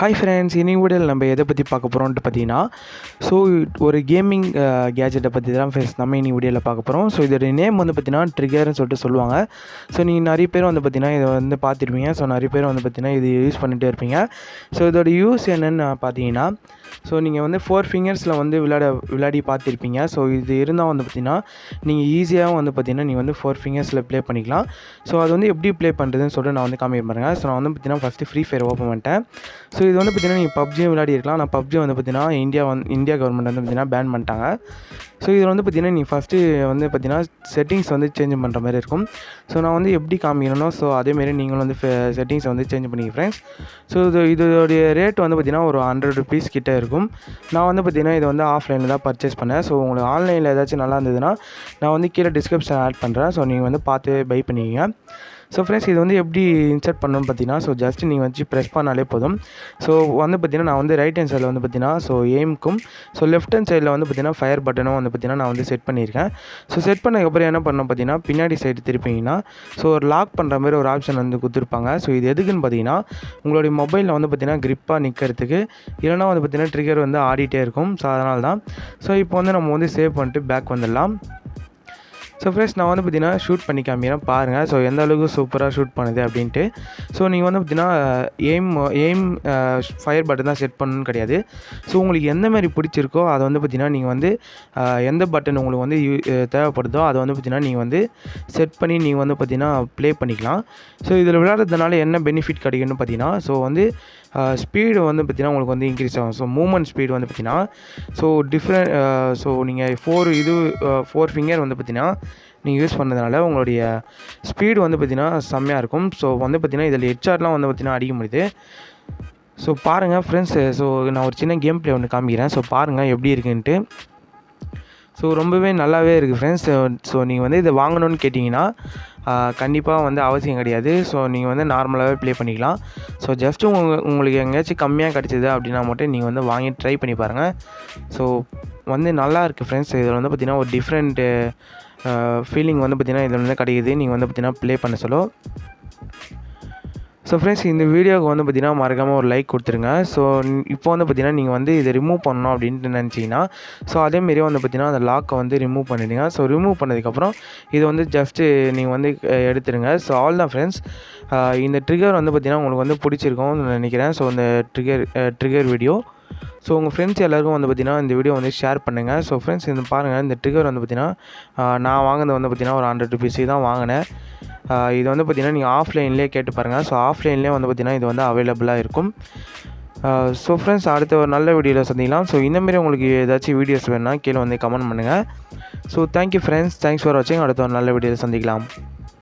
Hi friends, இன்னைக்கு வீடியோவில் நம்ம எதை பற்றி பார்க்க போகிறோம்ட்டு பார்த்தீங்கன்னா, ஸோ ஒரு கேமிங் கேஜெட்டை பற்றி தான் ஃப்ரெண்ட்ஸ் நம்ம இன்னைக்கு வீடியோவில் பார்க்க போகிறோம். ஸோ இதோடைய நேம் வந்து பார்த்தீங்கன்னா ட்ரிகர்னு சொல்லிட்டு சொல்லுவாங்க. ஸோ நீங்கள் நிறைய பேர் வந்து பார்த்தீங்கன்னா இதை வந்து பார்த்துருப்பீங்க. ஸோ நிறைய பேர் வந்து பார்த்தீங்கன்னா இது யூஸ் பண்ணிகிட்டே இருப்பீங்க. ஸோ இதோட யூஸ் என்னென்னு பார்த்தீங்கன்னா, ஸோ நீங்கள் வந்து 4 ஃபிங்கர்ஸில் வந்து விளையாடி பார்த்துருப்பீங்க. ஸோ இது இருந்தால் வந்து பார்த்தீங்கன்னா நீங்கள் ஈஸியாகவும் வந்து பார்த்தீங்கன்னா நீங்கள் வந்து 4 ஃபிங்கர்ஸில் ப்ளே பண்ணிக்கலாம். ஸோ அது வந்து எப்படி ப்ளே பண்ணுறதுன்னு சொல்லிட்டு நான் வந்து காமிக்க பாருங்கள். ஸோ நான் வந்து பார்த்தீங்கன்னா ஃபஸ்ட்டு ஃப்ரீ ஃபயர் ஓப்பன் பண்ணிட்டேன். ஸோ இது வந்து பார்த்தீங்கன்னா நீங்கள் பப்ஜியும் விளையாடி இருக்கலாம். ஆனால் பப்ஜி வந்து பார்த்தீங்கன்னா இந்தியா கவர்மெண்ட் வந்து பார்த்தீங்கன்னா பேன் பண்ணிட்டாங்க. ஸோ இதில் வந்து பார்த்தீங்கன்னா நீங்கள் ஃபஸ்ட்டு வந்து பார்த்தீங்கன்னா செட்டிங்ஸ் வந்து சேஞ்ச் பண்ணுற மாதிரி இருக்கும். ஸோ நான் வந்து எப்படி காமிக்கணும்னோ ஸோ அதேமாரி நீங்களும் வந்து செட்டிங்ஸை வந்து சேஞ்ச் பண்ணிக்க ஃப்ரெண்ட்ஸ். ஸோ இதோடைய ரேட் வந்து பார்த்தீங்கன்னா ஒரு 100 rupees கிட்டே இருக்கும். நான் வந்து பார்த்தீங்கன்னா இதை வந்து ஆஃப்லைனில் தான் பர்ச்சேஸ் பண்ணேன். ஸோ உங்களுக்கு ஆன்லைனில் ஏதாச்சும் நல்லா இருந்ததுன்னா நான் வந்து கீழே டிஸ்கிரிப்ஷன் ஆட் பண்ணுறேன். ஸோ நீங்கள் வந்து பார்த்து பை பண்ணிக்கங்க. ஸோ ஃப்ரெண்ட்ஸ், இது வந்து எப்படி இன்சர்ட் பண்ணணும்னு பார்த்தீங்கன்னா, ஸோ ஜஸ்ட் நீங்கள் வச்சு ப்ரெஸ் பண்ணாலே போதும். ஸோ வந்து பார்த்தீங்கன்னா நான் வந்து ரைட் ஹேண்ட் சைடில் வந்து பார்த்தீங்கன்னா ஸோ எய்ம்க்கும், ஸோ லெஃப்ட் ஹேண்ட் சைடில் வந்து பார்த்தீங்கன்னா ஃபயர் பட்டனும் வந்து பார்த்தீங்கன்னா நான் வந்து செட் பண்ணியிருக்கேன். ஸோ செட் பண்ணதுக்கப்புறம் என்ன பண்ணணும் பார்த்தீங்கன்னா, பின்னாடி சைடு திருப்பிங்கன்னா ஸோ ஒரு லாக் பண்ணுற மாதிரி ஒரு ஆப்ஷன் வந்து கொடுத்துருப்பாங்க. ஸோ இது எதுக்குன்னு பார்த்தீங்கன்னா, உங்களுடைய மொபைலில் வந்து பார்த்தீங்கன்னா க்ரிப்பாக நிற்கிறதுக்கு, இல்லைனா வந்து பார்த்தீங்கன்னா ட்ரிகர் வந்து ஆடிட்டே இருக்கும். ஸோ அதனால தான். ஸோ இப்போ வந்து நம்ம வந்து சேவ் பண்ணிட்டு பேக் வந்துடலாம். ஸோ ஃப்ரெண்ட்ஸ், நான் வந்து பார்த்தீங்கன்னா ஷூட் பண்ணி காமிக்கிறேன் பாருங்கள். ஸோ எந்த அளவுக்கு சூப்பராக ஷூட் பண்ணுது அப்படின்ட்டு. ஸோ நீங்கள் வந்து பார்த்தீங்கன்னா எய்ம் ஃபயர் பட்டன் தான் செட் பண்ணணும்னு கிடையாது. ஸோ உங்களுக்கு எந்த மாதிரி பிடிச்சிருக்கோ அதை வந்து பார்த்தீங்கன்னா நீங்கள் வந்து எந்த பட்டன் உங்களுக்கு வந்து தேவைப்படுதோ அதை வந்து பார்த்தீங்கன்னா நீங்கள் வந்து செட் பண்ணி நீங்கள் வந்து பார்த்தீங்கன்னா ப்ளே பண்ணிக்கலாம். ஸோ இதில் விளையாடுறதுனால என்ன பெனிஃபிட் கிடைக்குன்னு பார்த்தீங்கன்னா, ஸோ வந்து ஸ்பீடு வந்து பார்த்திங்கன்னா உங்களுக்கு வந்து இன்க்ரீஸ் ஆகும். ஸோ மூவ்மெண்ட் ஸ்பீடு வந்து பார்த்திங்கன்னா ஸோ டிஃப்ரெண்ட் ஸோ நீங்கள் 4 ஃபிங்கர் வந்து பார்த்திங்கன்னா நீங்கள் யூஸ் பண்ணதுனால உங்களுடைய ஸ்பீடு வந்து பார்த்திங்கன்னா செம்மையாக இருக்கும். ஸோ வந்து பார்த்திங்கன்னா இதில் ஹெட்ஷாட்லாம் வந்து பார்த்திங்கன்னா அடிக்க முடியுது. ஸோ பாருங்கள் ஃப்ரெண்ட்ஸ், ஸோ நான் ஒரு சின்ன கேம் ப்ளே ஒன்று காமிக்கிறேன். ஸோ பாருங்கள் எப்படி இருக்குன்ட்டு. ஸோ ரொம்பவே நல்லாவே இருக்குது ஃப்ரெண்ட்ஸ். ஸோ நீங்கள் வந்து இதை வாங்கணும்னு கேட்டிங்கன்னா கண்டிப்பாக வந்து அவசியம் கிடையாது. ஸோ நீங்கள் வந்து நார்மலாகவே ப்ளே பண்ணிக்கலாம். ஸோ ஜஸ்ட்டு உங்களுக்கு எங்கேயாச்சும் கம்மியாக கிடச்சிது அப்படின்னா மட்டும் நீங்கள் வந்து வாங்கி ட்ரை பண்ணி பாருங்கள். ஸோ வந்து நல்லா இருக்குது ஃப்ரெண்ட்ஸ். இதில் வந்து பார்த்திங்கன்னா ஒரு டிஃப்ரெண்ட்டு ஃபீலிங் வந்து பார்த்திங்கன்னா இதில் வந்து கிடைக்குது நீங்கள் வந்து பார்த்திங்கன்னா ப்ளே பண்ண சொல்ல. ஸோ ஃப்ரெண்ட்ஸ், இந்த வீடியோவுக்கு வந்து பார்த்திங்கன்னா மறக்காமல் ஒரு லைக் கொடுத்துருங்க. ஸோ இப்போ வந்து பார்த்திங்கன்னா நீங்கள் வந்து இதை ரிமூவ் பண்ணணும் அப்படின்ட்டு நினச்சிங்கன்னா ஸோ அதேமாரியே வந்து பார்த்திங்கன்னா அந்த லாக்கை வந்து ரிமூவ் பண்ணிவிடுங்க. ஸோ ரிமூவ் பண்ணதுக்கப்புறம் இது வந்து ஜஸ்ட்டு நீங்கள் வந்து எடுத்துருங்க. ஸோ ஆல் தான் ஃப்ரெண்ட்ஸ். இந்த ட்ரிகர் வந்து பார்த்திங்கன்னா உங்களுக்கு வந்து பிடிச்சிருக்கும்னு நினைக்கிறேன். ஸோ இந்த ட்ரிகர் வீடியோ ஸோ உங்கள் ஃப்ரெண்ட்ஸ் எல்லாருக்கும் வந்து பார்த்திங்கன்னா இந்த வீடியோ வந்து ஷேர் பண்ணுங்கள். ஸோ ஃப்ரெண்ட்ஸ், இது பாருங்கள், இந்த ட்ரிகர் வந்து பார்த்திங்கன்னா நான் வாங்கினது வந்து பார்த்திங்கன்னா ஒரு 100 rupees தான் வாங்கினேன். இது வந்து பார்த்திங்கன்னா நீங்கள் ஆஃப்லைன்லேயே கேட்டு பாருங்கள். ஸோ ஆஃப்லைன்லேயே வந்து பார்த்திங்கன்னா இது வந்து அவைலபிளாக இருக்கும். ஸோ ஃப்ரெண்ட்ஸ், அடுத்த ஒரு நல்ல வீடியோவில் சந்திக்கலாம். ஸோ இந்தமாரி உங்களுக்கு ஏதாச்சும் வீடியோஸ் வேணுன்னா கீழே வந்து கமெண்ட் பண்ணுங்கள். So thank you friends, thanks for வாட்சிங். அடுத்த ஒரு நல்ல வீடியோவில் சந்திக்கலாம்.